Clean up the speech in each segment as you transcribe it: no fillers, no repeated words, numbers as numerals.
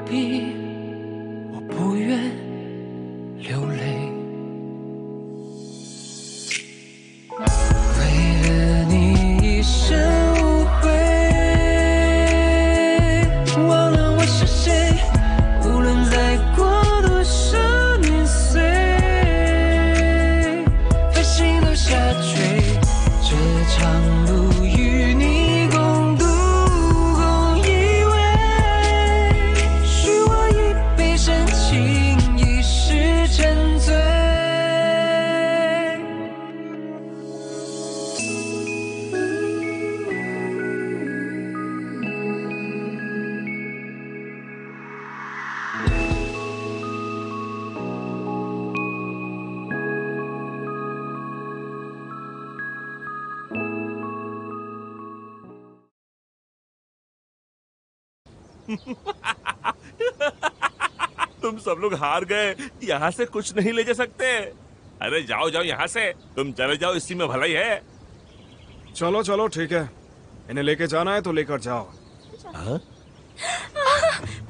必，我不愿流泪。为了你一生无悔，忘了我是谁，无论再过多少年岁，繁星都下坠，这场路与你共度共依偎，许我一杯深情，一世沉醉。तुम सब लोग हार गए, यहाँ से कुछ नहीं ले जा सकते। अरे जाओ जाओ यहाँ से, तुम चले जाओ, इसी में भलाई है। चलो चलो ठीक है, इन्हें लेके जाना है तो लेकर जाओ। हाँ?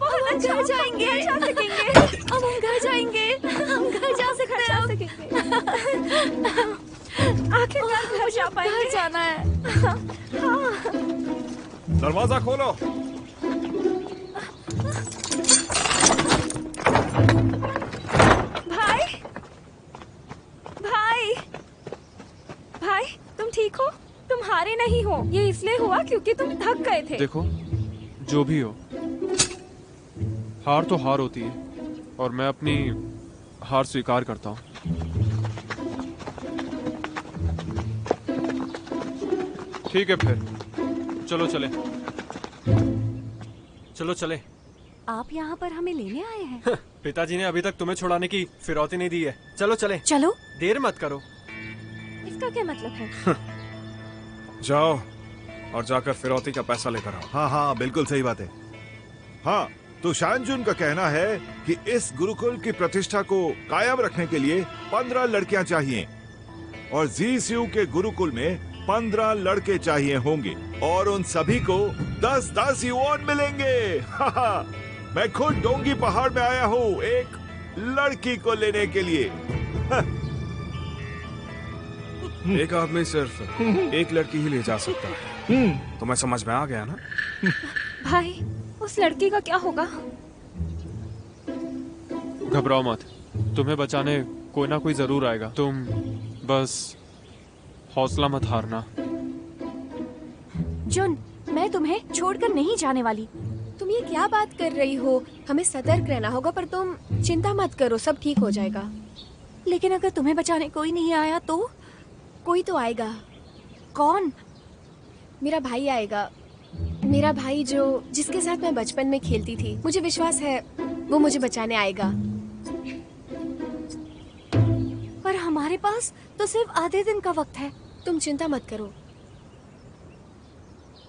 हम घर जाएंगे, जा सकेंगे। अब हम घर जाएंगे, हम घर जा सकते हैं। आखिरकार घर जा पाएंगे। घर जाना है। दरवाजा खोलो। भाई, भाई, भाई, तुम ठीक हो? तुम हारे नहीं हो। ये इसलिए हुआ क्योंकि तुम थक गए थे। देखो, जो भी हो, हार तो हार होती है और मैं अपनी हार स्वीकार करता हूँ। ठीक है फिर, चलो चले। चलो चले। आप यहाँ पर हमें लेने आए हैं? पिताजी ने अभी तक तुम्हें छुड़ाने की फिरौती नहीं दी है। चलो चले। चलो। देर मत करो। इसका क्या मतलब है? जाओ और जाकर फिरौती का पैसा लेकर आओ। हाँ हाँ बिल्कुल सही बात है। हाँ तो शानजुन का कहना है कि इस गुरुकुल की प्रतिष्ठा को कायम रखने के लिए 15 लड़कियां चाहिए और जीसीयू के गुरुकुल में 15 लड़के चाहिए होंगे और उन सभी को 10-10 युआन मिलेंगे। मैं खुद डोंगी पहाड़ में आया हूँ एक लड़की को लेने के लिए। एक आदमी सिर्फ एक लड़की ही ले जा सकता है। तुम्हें समझ में आ गया ना? भाई, उस लड़की का क्या होगा? घबराओ मत, तुम्हें बचाने कोई ना कोई जरूर आएगा। तुम बस हौसला मत हारना। जुन, मैं तुम्हें छोड़कर नहीं जाने वाली। तुम ये क्या बात कर रही हो? हमें सतर्क रहना होगा, पर तुम चिंता मत करो, सब ठीक हो जाएगा। लेकिन अगर तुम्हें बचाने कोई नहीं आया तो? कोई तो आएगा। कौन? मेरा भाई आएगा। मेरा भाई जिसके साथ मैं बचपन में खेलती थी। मुझे विश्वास है वो मुझे बचाने आएगा। पर हमारे पास तो सिर्फ आधे दिन का वक्त है। तुम चिंता मत करो,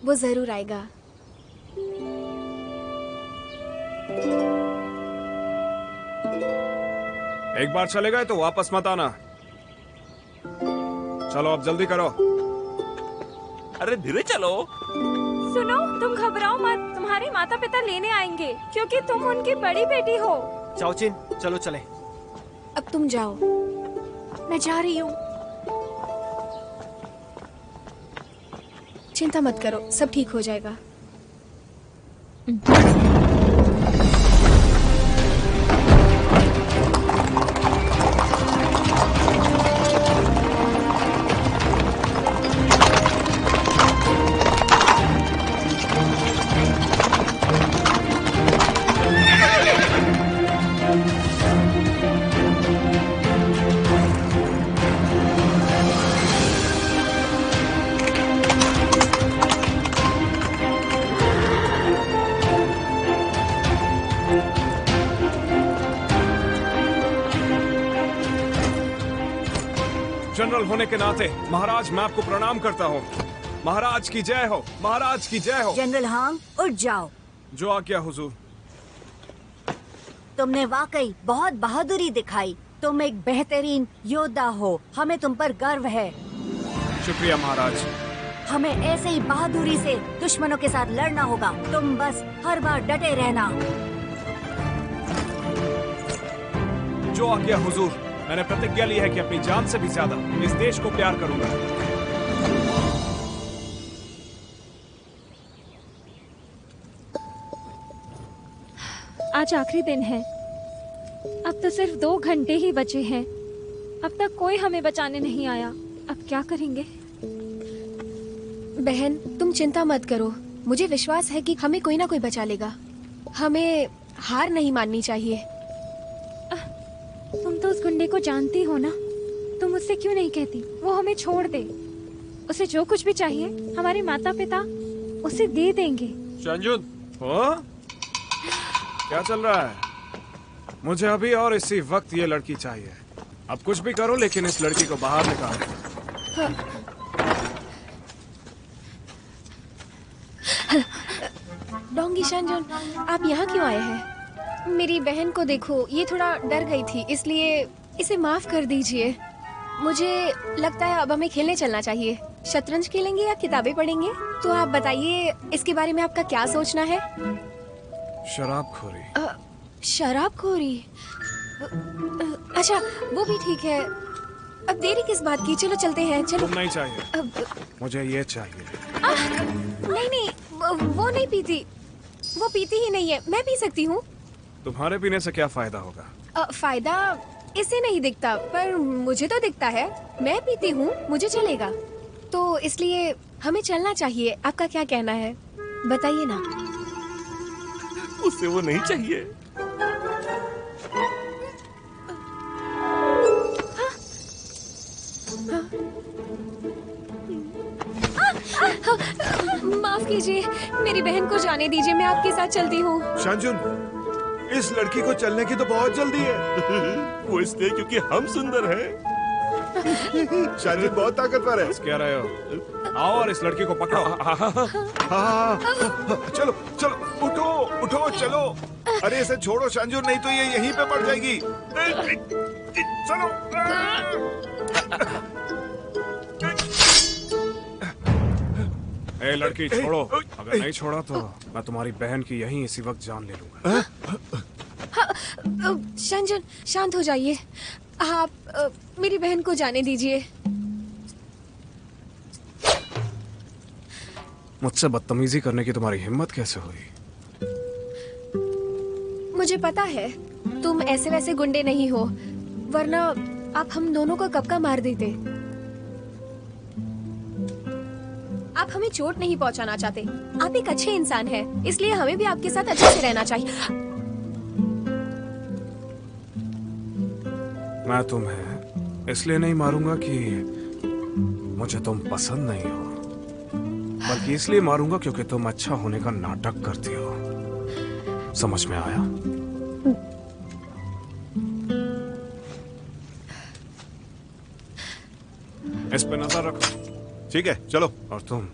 वो जरूर आएगा। एक बार चले गए तो वापस मत आना। चलो अब जल्दी करो। अरे धीरे चलो। सुनो, तुम घबराओ मत, तुम्हारे माता पिता लेने आएंगे क्योंकि तुम उनकी बड़ी बेटी हो। चाओचिन, चलो चले। अब तुम जाओ। मैं जा रही हूँ। चिंता मत करो, सब ठीक हो जाएगा। जनरल होने के नाते महाराज मैं आपको प्रणाम करता हूँ। महाराज की जय हो, महाराज की जय हो। जनरल हांग, उठ जाओ। जो आज्ञा हुजूर। तुमने वाकई बहुत बहादुरी दिखाई। तुम एक बेहतरीन योद्धा हो, हमें तुम पर गर्व है। शुक्रिया महाराज। हमें ऐसे ही बहादुरी से दुश्मनों के साथ लड़ना होगा। तुम बस हर बार डटे रहना। जो आज्ञा हुजूर। मैंने प्रतिज्ञा ली है कि अपनी जान से भी ज्यादा इस देश को प्यार करूंगा। आज आखिरी दिन है। अब तो सिर्फ 2 घंटे ही बचे हैं। अब तक कोई हमें बचाने नहीं आया। अब क्या करेंगे? बहन, तुम चिंता मत करो। मुझे विश्वास है कि हमें कोई ना कोई बचा लेगा। हमें हार नहीं माननी चाहिए। तुम तो उस गुंडे को जानती हो ना। तुम उससे क्यों नहीं कहती वो हमें छोड़ दे? उसे जो कुछ भी चाहिए हमारे माता पिता उसे दे देंगे। शांजुन, क्या चल रहा है? मुझे अभी और इसी वक्त ये लड़की चाहिए। अब कुछ भी करो लेकिन इस लड़की को बाहर निकालो। डोंगी शांजुन, आप यहाँ क्यों आए हैं? मेरी बहन को देखो, ये थोड़ा डर गई थी, इसलिए इसे माफ कर दीजिए। मुझे लगता है अब हमें खेलने चलना चाहिए। शतरंज खेलेंगे या किताबें पढ़ेंगे? तो आप बताइए, इसके बारे में आपका क्या सोचना है? शराबखोरी। शराबखोरी? अच्छा, वो भी ठीक है। अब देरी किस बात की? चलो चलते हैं। चलो। तुम नहीं चाहिए, अब मुझे ये चाहिए। नहीं नहीं, वो नहीं पीती। वो पीती ही नहीं है। मैं पी सकती हूँ। तुम्हारे पीने से क्या फायदा होगा? फायदा इसे नहीं दिखता, पर मुझे तो दिखता है। मैं पीती हूँ, मुझे चलेगा। तो इसलिए हमें चलना चाहिए। आपका क्या कहना है? बताइए ना। उसे वो नहीं चाहिए। माफ कीजिए, मेरी बहन को जाने दीजिए। मैं आपके साथ चलती हूँ। शांजुन, इस लड़की को चलने की तो बहुत जल्दी है। वो इसलिए क्योंकि हम सुंदर हैं। शांजुन बहुत ताकतवर है। क्या रहे हो? आओ और इस लड़की को पकड़ो। हाँ, चलो चलो, उठो उठो, चलो। अरे इसे छोड़ो शांजुन, नहीं तो ये यहीं पे पड़ जाएगी। चलो। ए लड़की, छोड़ो। अगर नहीं छोड़ा तो मैं तुम्हारी बहन की यहीं इसी वक्त जान ले लूंगा। शांजुन, शांत हो जाइए। आप मेरी बहन को जाने दीजिए। मुझसे बदतमीजी करने की तुम्हारी हिम्मत कैसे हुई? मुझे पता है तुम ऐसे वैसे गुंडे नहीं हो, वरना आप हम दोनों को कब का मार देते। आप हमें चोट नहीं पहुंचाना चाहते। आप एक अच्छे इंसान हैं, इसलिए हमें भी आपके साथ अच्छे से रहना चाहिए। मैं तुम्हें इसलिए नहीं मारूंगा कि मुझे तुम पसंद नहीं हो, बल्कि इसलिए मारूंगा क्योंकि तुम अच्छा होने का नाटक करती हो। समझ में आया? इस पे नजर रखो। ठीक है, चलो। और तुम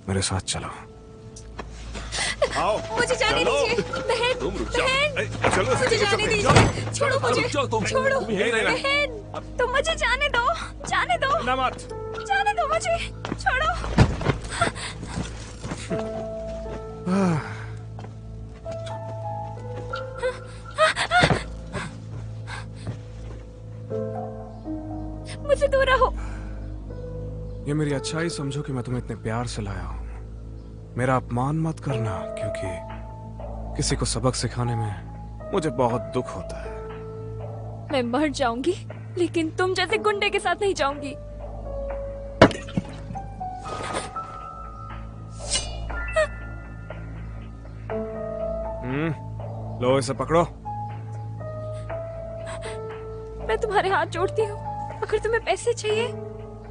मेरे साथ चलो। आओ। मुझे जाने दीजिए। बहन, तुम रुक जाओ। बहन, चलो मुझे जाने दीजिए। छोड़ो मुझे। छोड़ो। तुम यहीं रहना। बहन, तुम मुझे जाने दो। जाने दो। ना मत। जाने दो मुझे। छोड़ो। मुझसे दूर रहो। ये मेरी अच्छाई समझो कि मैं तुम्हें इतने प्यार से लाया हूं। मेरा अपमान मत करना, क्योंकि किसी को सबक सिखाने में मुझे बहुत दुख होता है। मैं मर जाऊंगी, लेकिन तुम जैसे गुंडे के साथ नहीं जाऊंगी। लो इसे पकड़ो। मैं तुम्हारे हाथ जोड़ती हूँ। अगर तुम्हें पैसे चाहिए,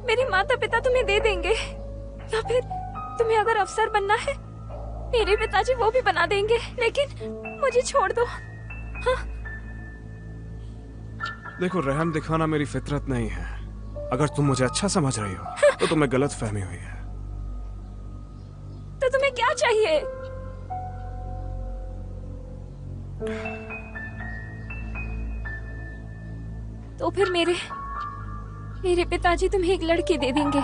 मेरे माता पिता तुम्हें दे देंगे, या फिर तुम्हें अगर अफसर बनना है, मेरे पिताजी वो भी बना देंगे, लेकिन मुझे छोड़ दो। हाँ? देखो, रहम दिखाना मेरी फितरत नहीं है। अगर तुम मुझे अच्छा समझ रही हो तो तुम्हें गलत फहमी हुई है। तो तुम्हें क्या चाहिए? तो फिर मेरे पिताजी तुम्हें एक लड़की दे देंगे।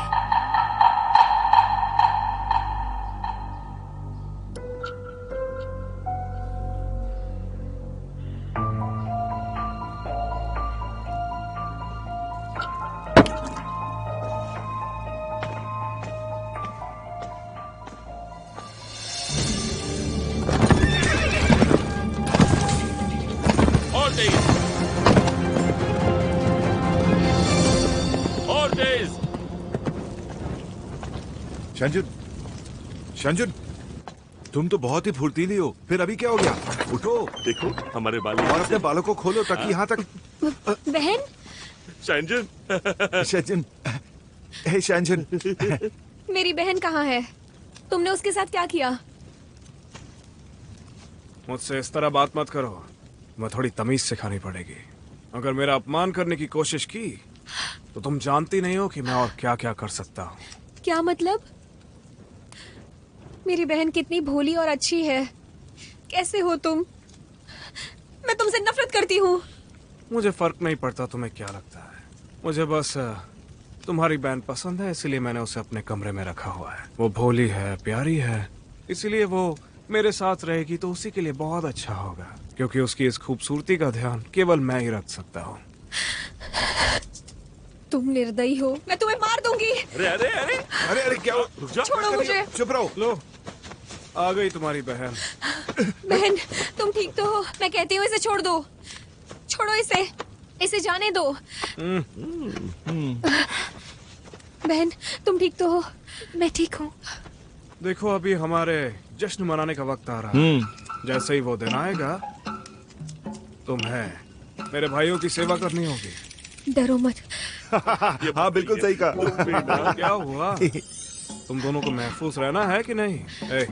शंजुन, शंजुन, तुम तो बहुत ही फुर्तीली हो। फिर अभी क्या हो गया? उठो देखो हमारे बाल और अपने बालों को खोलो ताकि यहाँ तक। बहन, शंजुन। शंजुन, हे शंजुन, मेरी बहन कहाँ है? तुमने उसके साथ क्या किया? मुझसे इस तरह बात मत करो। मैं थोड़ी तमीज सिखानी पड़ेगी। अगर मेरा अपमान करने की कोशिश की तो तुम जानती नहीं हो कि मैं और क्या क्या कर सकता हूँ। क्या मतलब? मेरी बहन कितनी भोली और अच्छी है। कैसे हो तुम? मैं तुमसे नफरत करती हूँ। मुझे फर्क नहीं पड़ता तुम्हें क्या लगता है। मुझे बस तुम्हारी बहन पसंद है, इसलिए मैंने उसे अपने कमरे में रखा हुआ है। वो भोली है, प्यारी है, इसीलिए वो मेरे साथ रहेगी तो उसी के लिए बहुत अच्छा होगा, क्योंकि उसकी इस खूबसूरती का ध्यान केवल मैं ही रख सकता हूँ। तुम निर्दयी हो। मैं तुम्हें मार दूंगी। अरे अरे अरे अरे अरे क्या? रुक जा। छोड़ो मुझे। चुप रहो। लो, आ गई तुम्हारी बहन। बहन, तुम ठीक तो हो? मैं कहती हूँ इसे छोड़ दो। छोड़ो इसे, इसे जाने दो। बहन, तुम ठीक तो हो? मैं ठीक हूँ। देखो, अभी हमारे जश्न मनाने का वक्त आ रहा है। जैसे ही वो दिन आएगा, तुम्हें मेरे भाइयों की सेवा करनी होगी। डरो मत। हाँ बिल्कुल सही कहा। क्या हुआ? तुम दोनों को महफूज रहना है कि नहीं? ए,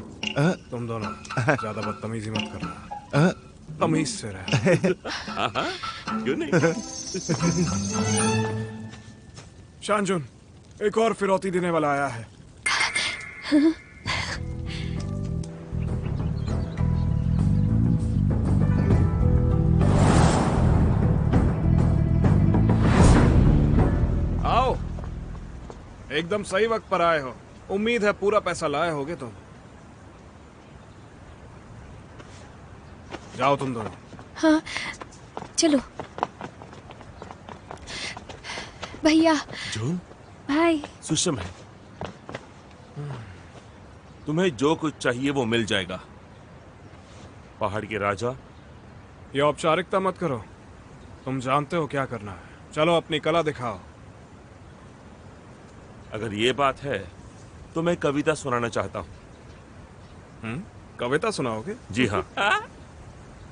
तुम दोनों ज्यादा बदतमीजी मत करना। तमीज से रहना। क्यों नहीं? शांजुन, एक और फिरौती देने वाला आया है। आओ, एकदम सही वक्त पर आए हो। उम्मीद है पूरा पैसा लाए होगे तुम। जाओ तुम दोनों। हाँ, चलो। भैया। जून, भाई। सुषम है। तुम्हें जो कुछ चाहिए वो मिल जाएगा। पहाड़ के राजा। ये औपचारिकता मत करो। तुम जानते हो क्या करना है। चलो अपनी कला दिखाओ। अगर ये बात है तो मैं कविता सुनाना चाहता हूँ। कविता सुनाओगे? जी हाँ।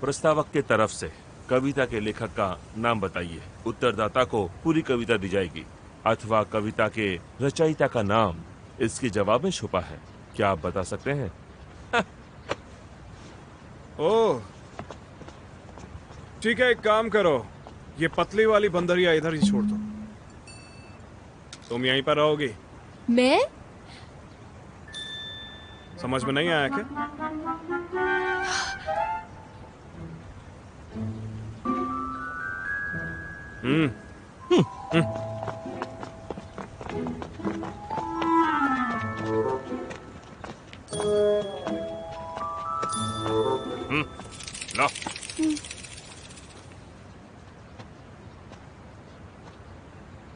प्रस्तावक के तरफ से कविता के लेखक का नाम बताइए। उत्तरदाता को पूरी कविता दी जाएगी, अथवा कविता के रचयिता का नाम इसके जवाब में छुपा है। क्या आप बता सकते हैं? ओह, ठीक है, एक काम करो, ये पतली वाली बंदरिया इधर ही छोड़ दो। तुम यहीं पर रहोगी। मैं? समझ में नहीं आया क्या? लो।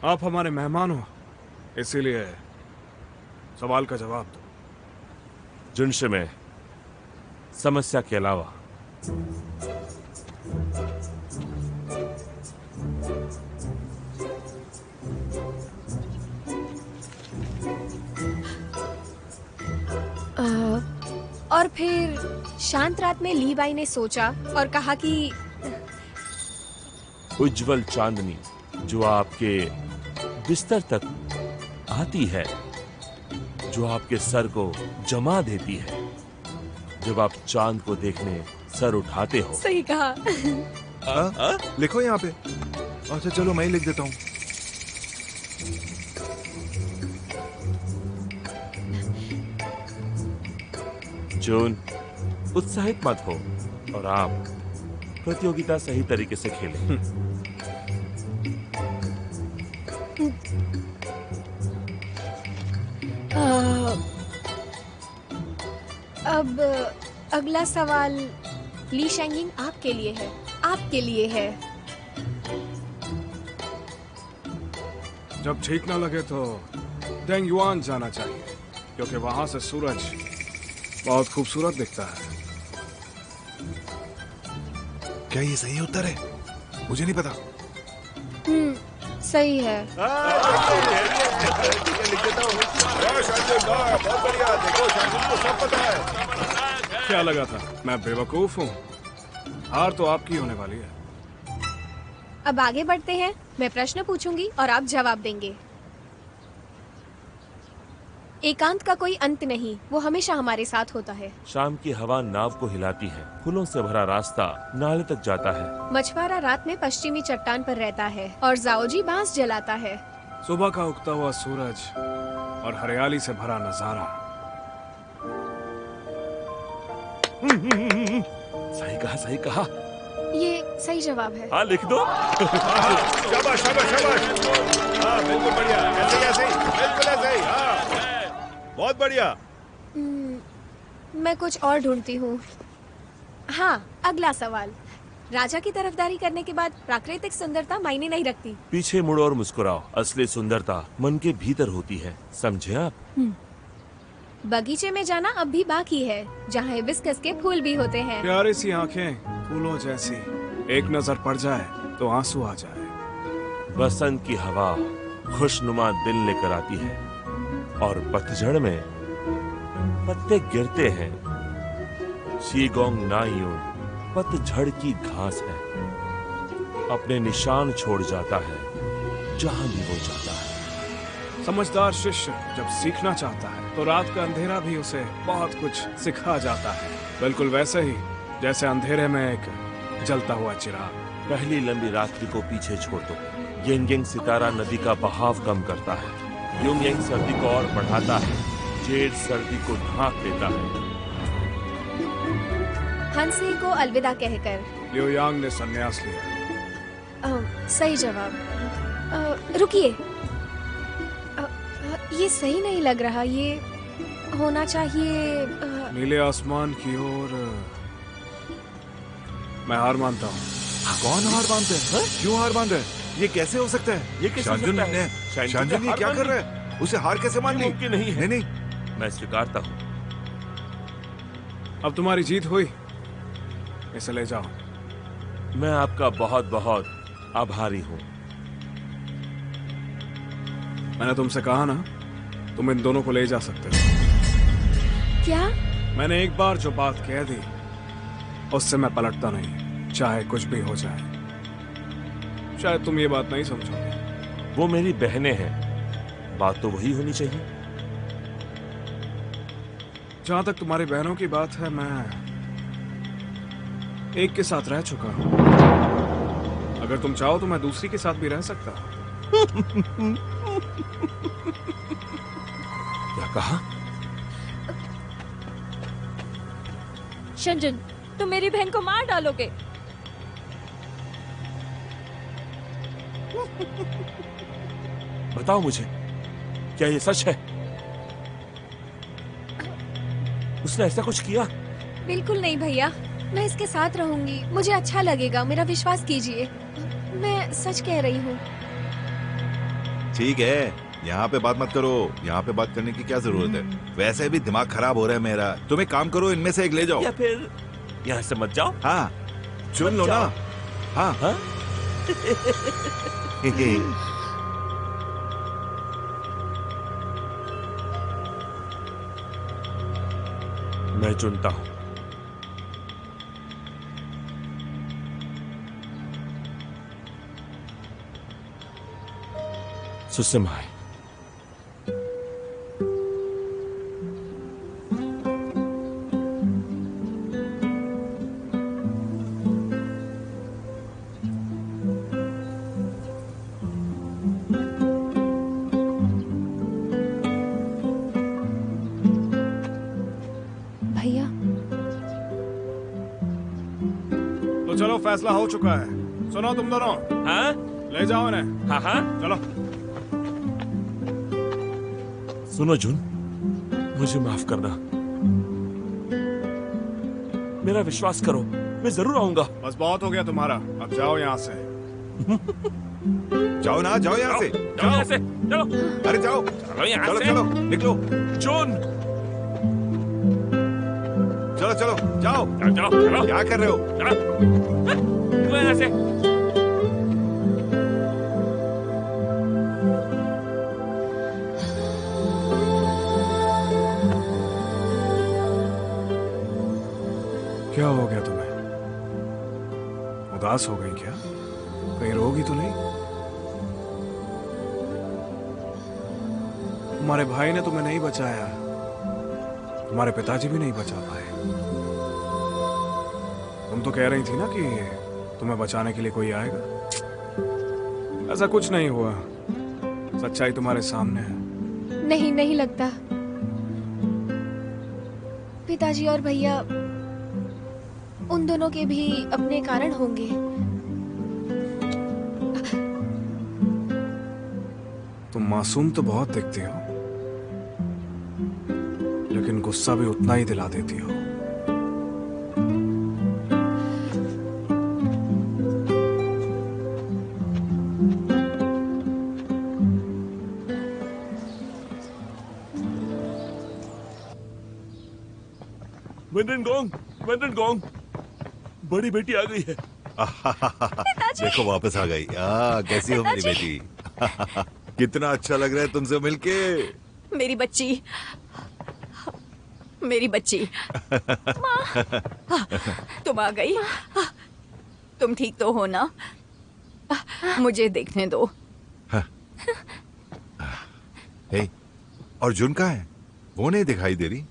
आप हमारे मेहमान हो, इसीलिए सवाल का जवाब दो। जुनशे में समस्या के अलावा और फिर शांत रात में लीबाई ने सोचा और कहा कि उज्जवल चांदनी जो आपके बिस्तर तक आती है, जो आपके सर को जमा देती है जब आप चांद को देखने सर उठाते हो। सही कहा। लिखो यहाँ पे। अच्छा चलो मैं ही लिख देता हूँ। जून, उत्साहित मत हो और आप प्रतियोगिता सही तरीके से खेलें। अब अगला सवाल ली शेंगिंग आपके लिए है। आपके लिए है। जब ठीक ना लगे तो डेंग युआन जाना चाहिए, क्योंकि वहां से सूरज बहुत खूबसूरत दिखता है। क्या ये सही उत्तर है? मुझे नहीं पता। सही है। ठीक है, लिख देता हूँ। वाह शांजुन, वाह, बहुत बढ़िया। देखो शांजुन को सब पता है। क्या लगा था मैं बेवकूफ हूँ? हार तो आपकी होने वाली है। अब आगे बढ़ते हैं। मैं प्रश्न पूछूंगी और आप जवाब देंगे। एकांत का कोई अंत नहीं, वो हमेशा हमारे साथ होता है। शाम की हवा नाव को हिलाती है, फूलों से भरा रास्ता नाले तक जाता है। मछुआरा रात में पश्चिमी चट्टान पर रहता है और जाओजी बांस जलाता है। सुबह का उगता हुआ सूरज और हरियाली से भरा नजारा। सही कहा, सही कहा। ये सही जवाब है। हाँ, लिख दो। शाबाश शाबाश शाबाश। हाँ बिल्कुल बढ़िया, ऐसे ही ऐसे ही, बिल्कुल ऐसे ही। हाँ बहुत बढ़िया। मैं कुछ और ढूंढती हूँ। हाँ, अगला सवाल। राजा की तरफदारी करने के बाद प्राकृतिक सुंदरता मायने नहीं रखती। पीछे मुड़ो और मुस्कुराओ, असली सुंदरता मन के भीतर होती है, समझे आप? बगीचे में जाना अब भी बाकी है, जहाँ हिबिस्कस के फूल भी होते हैं। प्यारी सी आंखें फूलों जैसी, एक नजर पड़ जाए तो आंसू आ जाए। बसंत की हवा खुशनुमा दिन लेकर आती है और पतझड़ में पत्ते गिरते हैं। शीगोंग नायू पतझड़ की घास है, अपने निशान छोड़ जाता है जहां भी वो जाता है। समझदार शिष्य जब सीखना चाहता है तो रात का अंधेरा भी उसे बहुत कुछ सिखा जाता है। बिल्कुल वैसे ही जैसे अंधेरे में एक जलता हुआ चिराग। पहली लंबी रात्रि को पीछे छोड़ दो। येंगेंग सितारा नदी का बहाव कम करता है। यूंगेंग सर्दी को और बढ़ाता है। जेड सर्दी को ढांक देता है। हंसी को अलविदा कहकर लियो यांग ने संन्यास लिया। सही जवाब। रुकिए, ये सही नहीं लग रहा। ये होना चाहिए नीले आसमान की ओर। मैं हार मानता हूँ। कौन हार मानते हैं? क्यों हार मान रहे हैं? ये कैसे हो सकता है? ये कैसे हो शांजुन सकता है? ने शांजुन ये क्या कर रहा है? उसे हार कैसे मान ली? मुमकिन नहीं है। नहीं मैं स्वीकारता हूँ। अब तुम्हारी जीत हुई, इसे ले जाओ। मैं आपका बहुत बहुत आभारी हूँ। मैंने तुमसे कहा ना, तुम इन दोनों को ले जा सकते हो। क्या? मैंने एक बार जो बात कह दी उससे मैं पलटता नहीं, चाहे कुछ भी हो जाए। शायद तुम ये बात नहीं समझोगे। वो मेरी बहनें हैं, बात तो वही होनी चाहिए। जहां तक तुम्हारी बहनों की बात है, मैं एक के साथ रह चुका हूं। अगर तुम चाहो तो मैं दूसरी के साथ भी रह सकता हूं। क्या कहा? शंजन, तुम मेरी बहन को मार डालोगे। बताओ मुझे, क्या ये सच है? उसने ऐसा कुछ किया? बिल्कुल नहीं भैया, मैं इसके साथ रहूंगी। मुझे अच्छा लगेगा, मेरा विश्वास कीजिए। मैं सच कह रही हूँ। ठीक है, यहाँ पे बात मत करो। यहाँ पे बात करने की क्या जरूरत है? वैसे भी दिमाग खराब हो रहा है मेरा। तुम एक काम करो, इनमें से एक ले जाओ। या फिर यहाँ से मत जाओ। हाँ चुन लो ना। हाँ हाँ? मैं चुनता हूँ। सुसमाय। भैया, तो चलो, फैसला हो चुका है। सुनो तुम दोनों, हाँ? ले जाओ इन्हें। हाँ हाँ। चलो। सुनो जुन, मुझे माफ करना। मेरा विश्वास करो, मैं जरूर आऊंगा। बस बहुत हो गया तुम्हारा, अब जाओ यहाँ से। जाओ ना, जाओ यहाँ से। चलो यहाँ से, चलो। अरे जाओ, चलो यहाँ चलो से। चलो निकलो। जुन, चलो चलो जाओ। चलो चलो चलो। क्या कर रहे हो? चलो, निकलो यहाँ से। क्या हो गया तुम्हें? उदास हो गई क्या? कहीं रोगी तो नहीं? तुम्हारे भाई ने तुम्हें नहीं बचाया, तुम्हारे पिताजी भी नहीं बचा पाए। तुम तो कह रही थी ना कि तुम्हें बचाने के लिए कोई आएगा। ऐसा कुछ नहीं हुआ, सच्चाई तुम्हारे सामने है। नहीं, नहीं लगता। पिताजी और भैया, उन दोनों के भी अपने कारण होंगे। तुम मासूम तो बहुत दिखती हो, लेकिन गुस्सा भी उतना ही दिला देती हो। वेंडन गोंग, बड़ी बेटी आ गई है। देखो वापस आ गई। कैसी हो मेरी बेटी? कितना अच्छा लग रहा है तुमसे मिलके। मेरी बच्ची, मेरी बच्ची। तुम आ गई। तुम ठीक तो हो ना? मुझे देखने दो। हे, और जुन कहाँ है? वो नहीं दिखाई दे रही।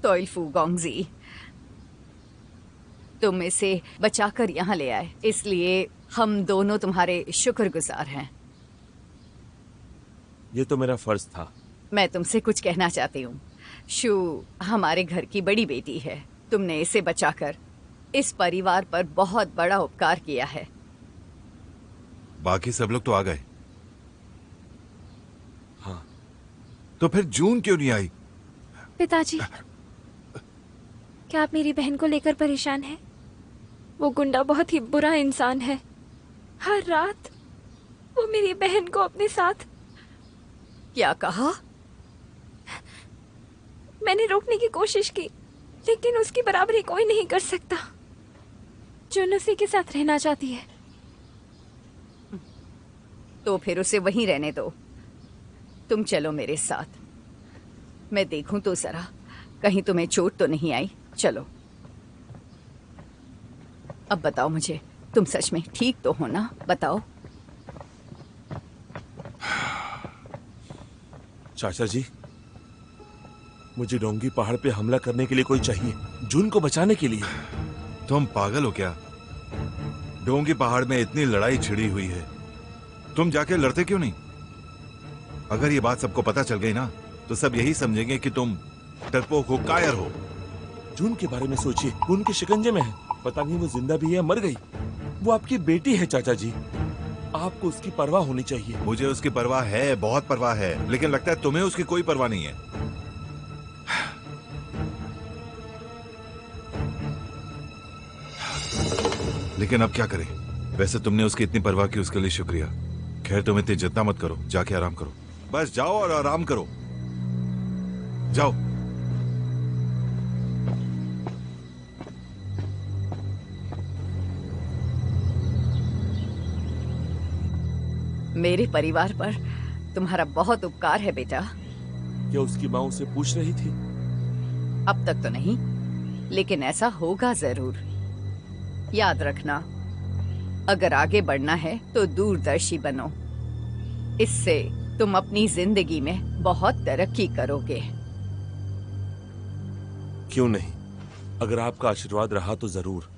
तोइलफू गोंगजी, तुम इसे बचाकर यहाँ ले आए, इसलिए हम दोनों तुम्हारे शुक्रगुजार हैं। ये तो मेरा फर्ज था। मैं तुमसे कुछ कहना चाहती हूँ। शू हमारे घर की बड़ी बेटी है। तुमने इसे बचाकर इस परिवार पर बहुत बड़ा उपकार किया है। बाकी सब लोग तो आ गए। हाँ। तो फिर जून क्यों नहीं आई? पिताजी, क्या आप मेरी बहन को लेकर परेशान हैं? वो गुंडा बहुत ही बुरा इंसान है। हर रात वो मेरी बहन को अपने साथ। क्या कहा? मैंने रोकने की कोशिश की, लेकिन उसकी बराबरी कोई नहीं कर सकता। जून उसी के साथ रहना चाहती है। तो फिर उसे वहीं रहने दो। तुम चलो मेरे साथ। मैं देखूं तो जरा, कहीं तुम्हें चोट तो नहीं आई। चलो। अब बताओ मुझे, तुम सच में ठीक तो हो ना? बताओ। चाचा जी, मुझे डोंगी पहाड़ पे हमला करने के लिए कोई चाहिए, जून को बचाने के लिए। तुम पागल हो क्या? डोंगी पहाड़ में इतनी लड़ाई छिड़ी हुई है, तुम जाके लड़ते क्यों नहीं? अगर ये बात सबको पता चल गई ना, तो सब यही समझेंगे कि तुम डरपोक हो, कायर हो। जून के बारे में सोचिए, वो उनके शिकंजे में है। पता नहीं वो जिंदा भी है, मर गई। वो आपकी बेटी है चाचा जी, आपको उसकी परवाह होनी चाहिए। मुझे उसकी परवाह है, बहुत परवाह है, लेकिन लगता है तुम्हें उसकी कोई परवाह नहीं है। लेकिन अब क्या करें? वैसे तुमने उसकी इतनी परवाह की, उसके लिए शुक्रिया। खैर तुम इतनी जिद्दा मत करो, जाके आराम करो। बस जाओ और आराम करो। जाओ। मेरे परिवार पर तुम्हारा बहुत उपकार है बेटा। क्या उसकी माँ उसे पूछ रही थी? अब तक तो नहीं, लेकिन ऐसा होगा जरूर। याद रखना, अगर आगे बढ़ना है तो दूरदर्शी बनो। इससे तुम अपनी जिंदगी में बहुत तरक्की करोगे। क्यों नहीं, अगर आपका आशीर्वाद रहा तो जरूर।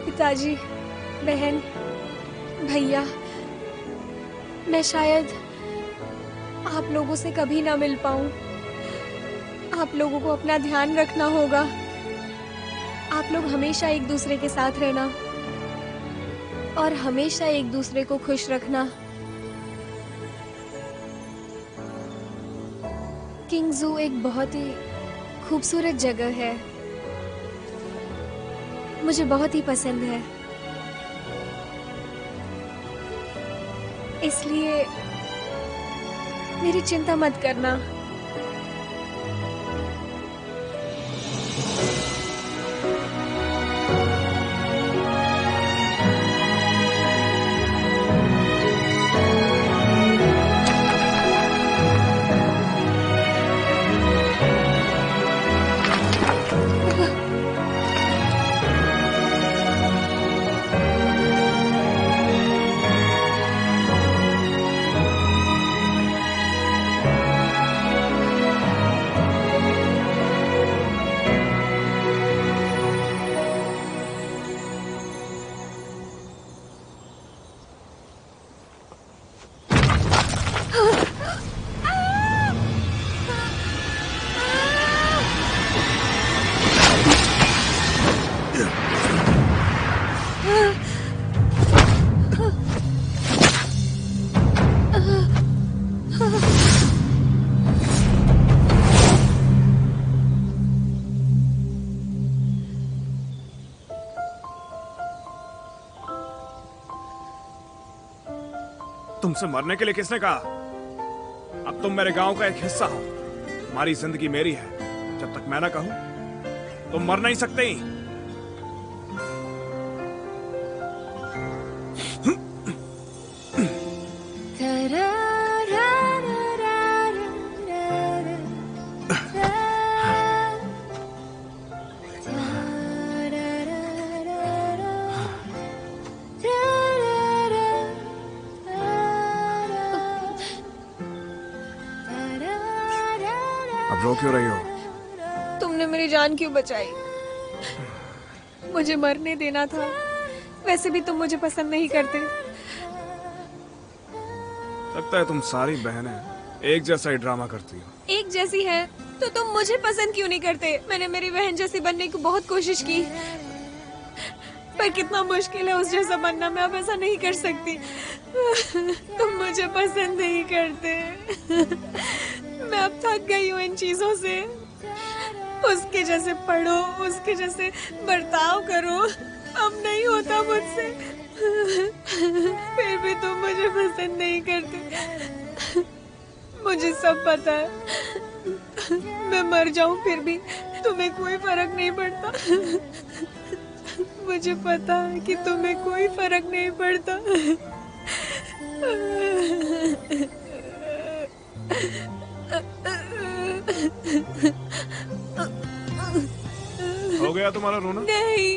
पिताजी, बहन, भैया, मैं शायद आप लोगों से कभी ना मिल पाऊं। आप लोगों को अपना ध्यान रखना होगा। आप लोग हमेशा एक दूसरे के साथ रहना और हमेशा एक दूसरे को खुश रखना। किंग जू एक बहुत ही खूबसूरत जगह है, मुझे बहुत ही पसंद है। इसलिए मेरी चिंता मत करना। तुमसे मरने के लिए किसने कहा? अब तुम मेरे गांव का एक हिस्सा हो। तुम्हारी जिंदगी मेरी है। जब तक मैं ना कहूं तुम मर नहीं सकते। अब रो क्यों रही हो? तुमने मेरी जान क्यों बचाई? मुझे मरने देना था। वैसे भी तुम मुझे पसंद नहीं करते। लगता है तुम सारी बहनें एक जैसा ही ड्रामा करती हो। एक जैसी है तो तुम मुझे पसंद क्यों नहीं करते? मैंने मेरी बहन जैसी बनने की बहुत कोशिश की, पर कितना मुश्किल है उस जैसा बनना। मैं अब ऐसा नहीं कर सकती। तुम मुझे पसंद नहीं करते। मैं अब थक गई हूँ इन चीजों से। उसके जैसे पढ़ो, उसके जैसे बर्ताव करो, अब नहीं होता मुझसे। फिर भी तुम मुझे पसंद नहीं करते। मुझे सब पता है। मैं मर जाऊं फिर भी तुम्हें कोई फर्क नहीं पड़ता। मुझे पता है कि तुम्हें कोई फर्क नहीं पड़ता। हो गया तुम्हारा रोना? नहीं,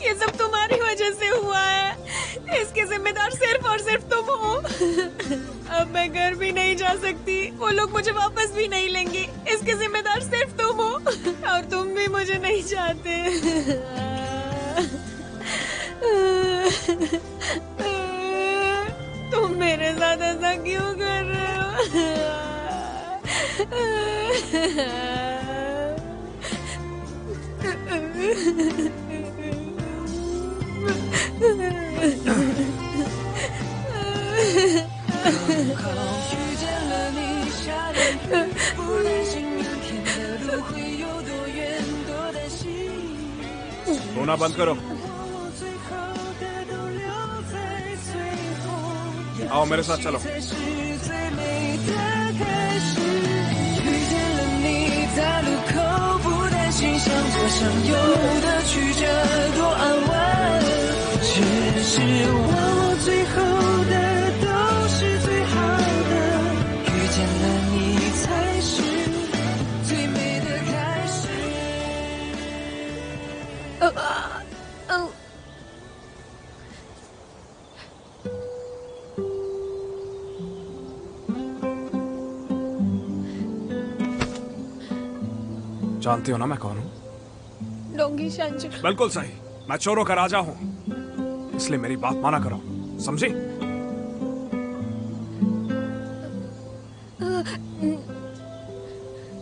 ये सब तुम्हारी वजह से हुआ है। इसके जिम्मेदार सिर्फ और सिर्फ तुम हो। अब मैं घर भी नहीं जा सकती। वो लोग मुझे वापस भी नहीं लेंगे। इसके जिम्मेदार सिर्फ तुम हो, और तुम भी मुझे नहीं चाहते। तुम मेरे साथ ऐसा क्यों कर रहे हो? रोना बंद करो। आओ मेरे साथ चलो। जानती हो ना मैं कौन हूँ? डोंगी शांचन। बिल्कुल सही। मैं चोरों का राजा हूँ, इसलिए मेरी बात माना करो, समझी?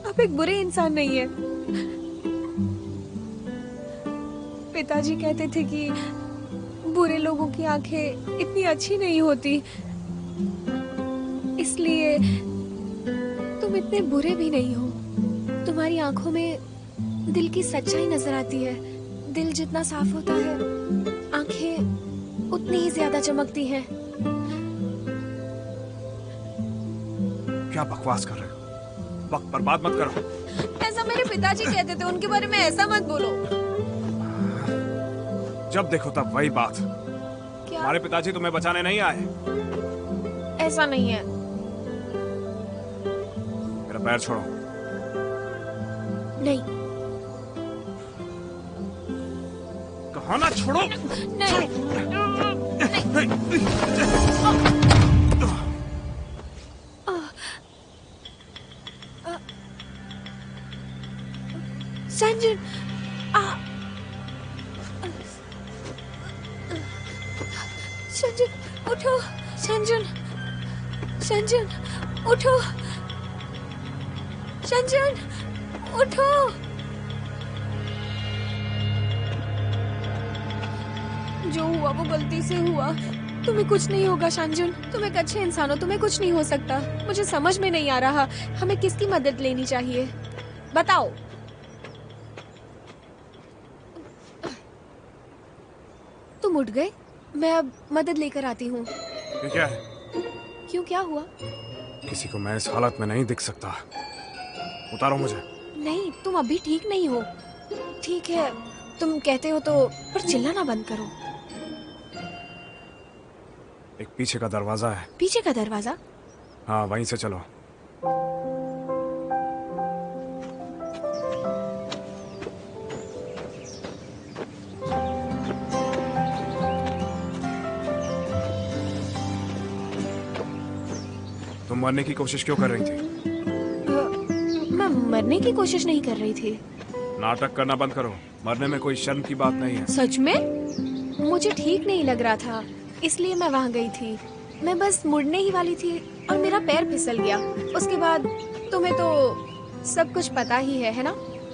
आप एक बुरे इंसान नहीं है। पिताजी कहते थे कि बुरे लोगों की आंखें इतनी अच्छी नहीं होती, इसलिए तुम इतने बुरे भी नहीं हो। तुम्हारी आंखों में दिल की सच्चाई नजर आती है। दिल जितना साफ होता है, आंखें उतनी ही ज्यादा चमकती हैं। क्या बकवास कर रहे हो? वक्त बर्बाद मत करो। ऐसा मेरे पिताजी कहते थे, उनके बारे में ऐसा मत बोलो। जब देखो तब वही बात। क्या? हमारे पिताजी तुम्हें बचाने नहीं आए। ऐसा नहीं है। मेरा पैर छोड़ो। नहीं कहा ना छोड़ो। नहीं संजन, संजन उठो। संजन, संजन उठो। संजन उठो। जो हुआ वो गलती से हुआ। तुम्हें कुछ नहीं होगा संजन, तुम एक अच्छे इंसान हो, तुम्हें कुछ नहीं हो सकता। मुझे समझ में नहीं आ रहा हमें किसकी मदद लेनी चाहिए, बताओ। तुम उठ गए, मैं अब मदद लेकर आती हूँ। ये क्या है? क्यों, क्या हुआ? किसी को मैं इस हालत में नहीं दिख सकता। उतारो मुझे। नहीं, तुम अभी ठीक नहीं हो। ठीक है, तुम कहते हो तो, पर चिल्लाना बंद करो। एक पीछे का दरवाजा है। पीछे का दरवाजा? हाँ, वहीं से चलो। तुम मरने की कोशिश क्यों कर रही थी? मैं मरने की कोशिश नहीं कर रही थी। नाटक करना बंद करो। मरने में कोई शर्म की बात नहीं है। सच में? मुझे ठीक नहीं लग रहा था, इसलिए मैं वहाँ गई थी। मैं बस मुड़ने ही वाली थी और मेरा पैर फिसल गया। उसके बाद तुम्हें तो सब कुछ पता ही है ना?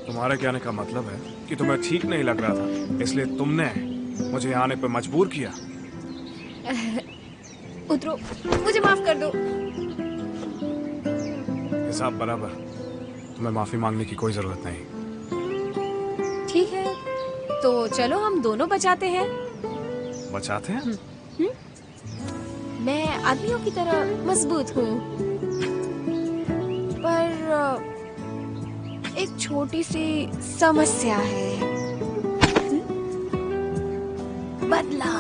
तुम्हारे कहने का मतलब है कि तुम्हें ठीक नहीं लग रहा था, इसलिए तुमने मुझे आने पर मजबूर किया। उतरो, मुझे माफ कर दो। हिसाब बराबर। तुम्हें माफी मांगने की कोई जरूरत नहीं। ठीक है, तो चलो हम दोनों बचाते हैं। बचाते हैं? मैं आदमियों की तरह मजबूत हूँ, पर एक छोटी सी समस्या है। बदला।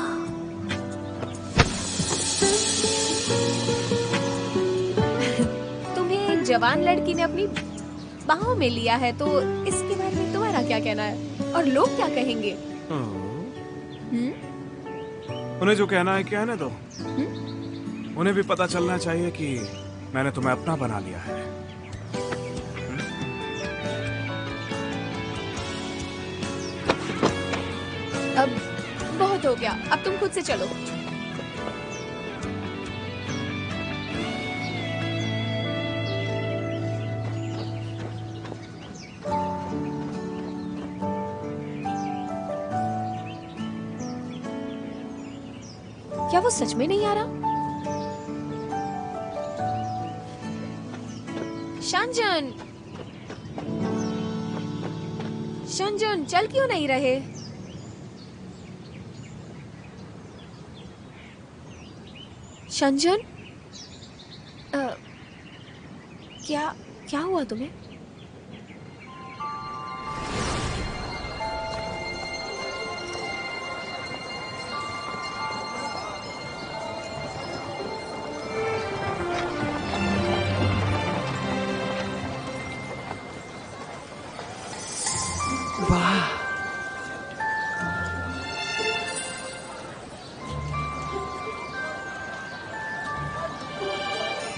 तुम्हें एक जवान लड़की ने अपनी बाहों में लिया है, तो इसके बारे में तुम्हारा क्या कहना है? और लोग क्या कहेंगे? उन्हें जो कहना है कहने दो। उन्हें भी पता चलना चाहिए कि मैंने तुम्हें अपना बना लिया है। अब बहुत हो गया, अब तुम खुद से चलो। क्या वो सच में नहीं आ रहा? शंजन, शंजन चल क्यों नहीं रहे? शंजन, क्या हुआ तुम्हें?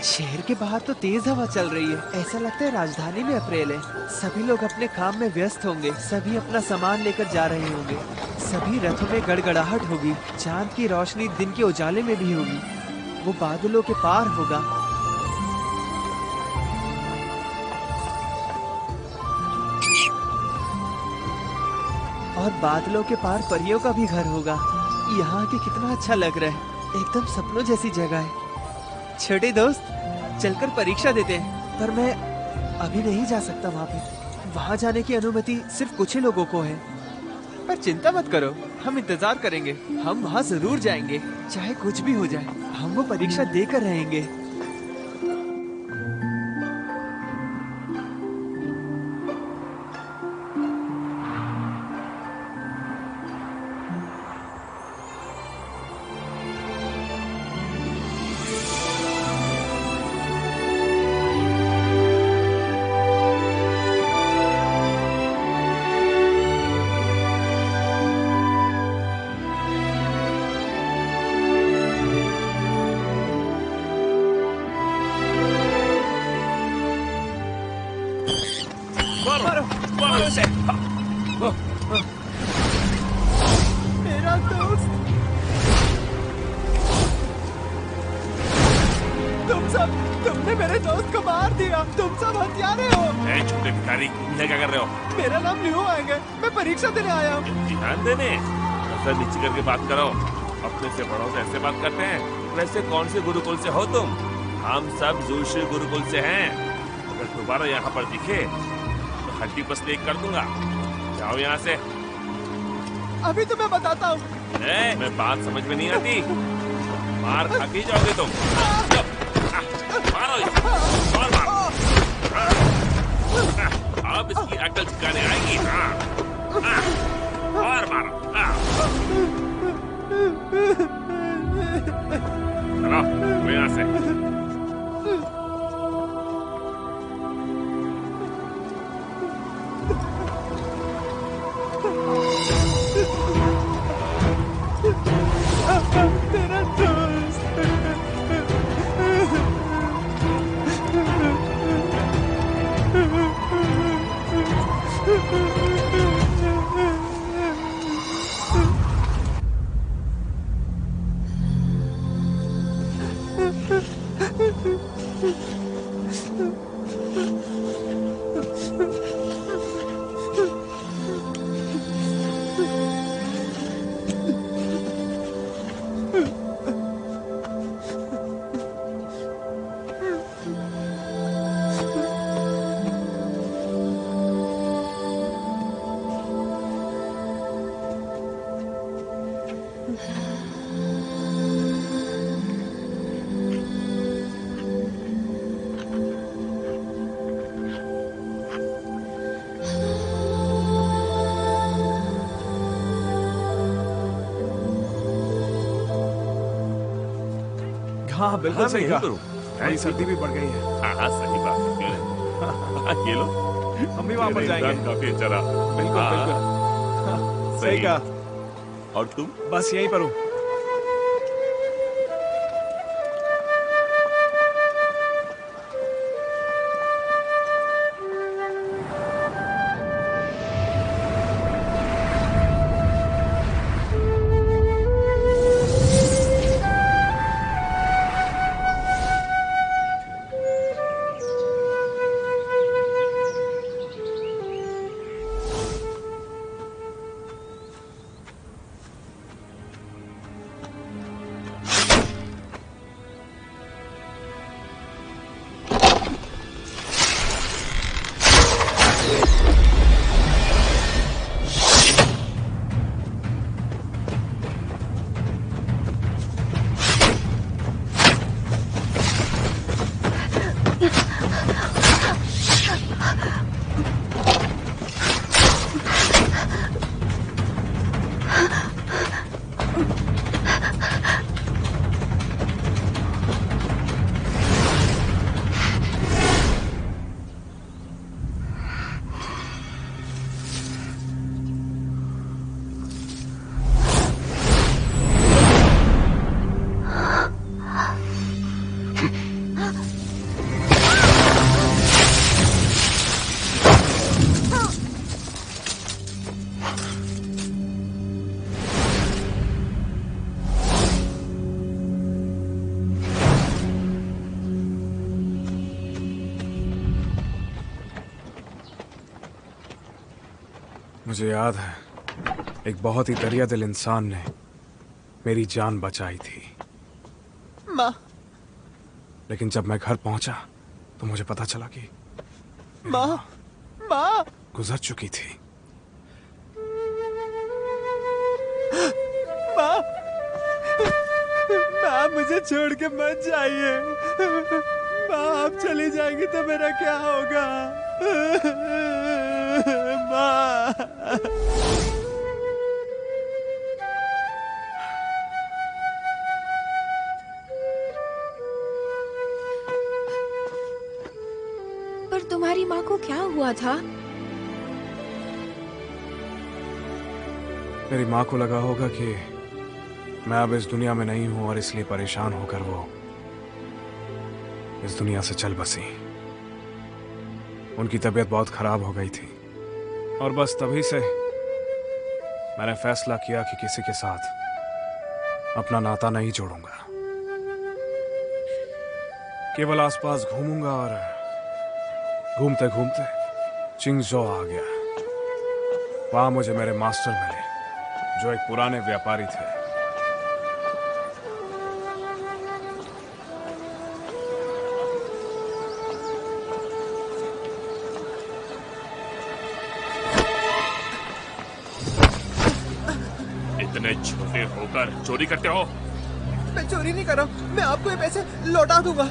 शहर के बाहर तो तेज हवा चल रही है। ऐसा लगता है राजधानी में अप्रैल है। सभी लोग अपने काम में व्यस्त होंगे। सभी अपना सामान लेकर जा रहे होंगे। सभी रथों में गड़गड़ाहट होगी। चांद की रोशनी दिन के उजाले में भी होगी। वो बादलों के पार होगा। और बादलों के पार परियों का भी घर होगा। यहाँ आके कितना अच्छा लग रहा है। एकदम सपनों जैसी जगह है। छोटे दोस्त, चलकर परीक्षा देते हैं। पर मैं अभी नहीं जा सकता वहाँ पे। वहाँ जाने की अनुमति सिर्फ कुछ ही लोगों को है। पर चिंता मत करो, हम इंतजार करेंगे। हम वहाँ जरूर जाएंगे, चाहे कुछ भी हो जाए। हम वो परीक्षा देकर रहेंगे। तुमने मेरे दोस्त को मार दिया। तुम सब हत्यारे हो। ए छोटे भिखारी, तुम क्या कर रहे हो? मेरा नाम लियो आएंगे। मैं परीक्षा देने आया हूँ। इम्तिहान देने? नजर नीचे करके बात करो। अपने से बड़ों से ऐसे बात करते हैं? वैसे कौन से गुरुकुल से हो तुम? हम सब जोशी गुरुकुल से हैं। अगर दोबारा यहाँ पर दिखे तो हड्डी पसली कर दूंगा। जाओ यहाँ से। अभी तो मैं बताता हूँ। मैं बात समझ में नहीं आती। मार खा के जाओगे तुम। मारो इसे। और मारो। अब इसकी अकल ठिकाने आएगी। और मारो। चलो यहाँ से। तेरा दोस्त। हाँ बिल्कुल सही कहा। थोड़ी सर्दी भी बढ़ गई है। हाँ सही बात है। ये लो, हम भी वहाँ पर जाएंगे। काफी अच्छा रहा। बिल्कुल बिल्कुल सही कहा। और तुम? बस यहीं पर हूँ। मुझे याद है, एक बहुत ही दरिया दिल इंसान ने मेरी जान बचाई थी। माँ। लेकिन जब मैं घर पहुंचा तो मुझे पता चला कि माँ माँ गुजर चुकी थी। माँ माँ मुझे छोड़ के मत जाइए। माँ आप चली जाएगी तो मेरा क्या होगा? माँ पर तुम्हारी माँ को क्या हुआ था? मेरी माँ को लगा होगा कि मैं अब इस दुनिया में नहीं हूं और इसलिए परेशान होकर वो इस दुनिया से चल बसी। उनकी तबीयत बहुत खराब हो गई थी और बस तभी से मैंने फैसला किया कि किसी के साथ अपना नाता नहीं जोड़ूंगा, केवल आसपास घूमूंगा और घूमते घूमते चिंगजो आ गया। वहां मुझे मेरे मास्टर मिले, जो एक पुराने व्यापारी थे। इतने छोटे होकर चोरी करते हो? मैं चोरी नहीं कर रहा हूँ, मैं आपको ये पैसे लौटा दूंगा।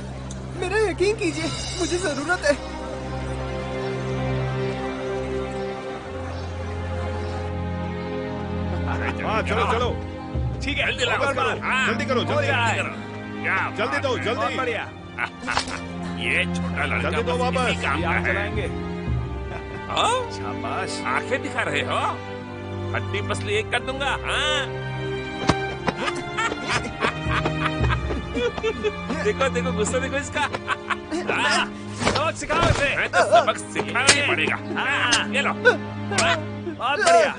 मेरा यकीन कीजिए, मुझे जरूरत है। हाँ चलो चलो, ठीक है, जल्दी करो, जल्दी दो, जल्दी। बढ़िया। ये छोटा लड़का जल्दी दो वापस। इसी काम का है। हाँ? शाबाश। आंखें दिखा रहे हो? हड्डी पसली एक कर दूंगा। हाँ? देखो देखो, गुस्सा देखो इसका। सबक सिखाओ इसे। मैं तो सबक सिखाना ही पड़ेगा। हाँ, ये लो। बहुत बढ़िया।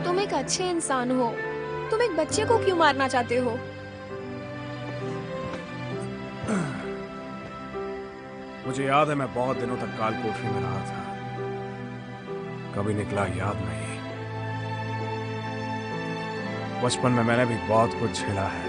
तुम एक अच्छे इंसान हो, तुम एक बच्चे को क्यों मारना चाहते हो? मुझे याद है, मैं बहुत दिनों तक काल कोठरी में रहा था। कभी निकला याद नहीं। बचपन में मैंने भी बहुत कुछ झेला है।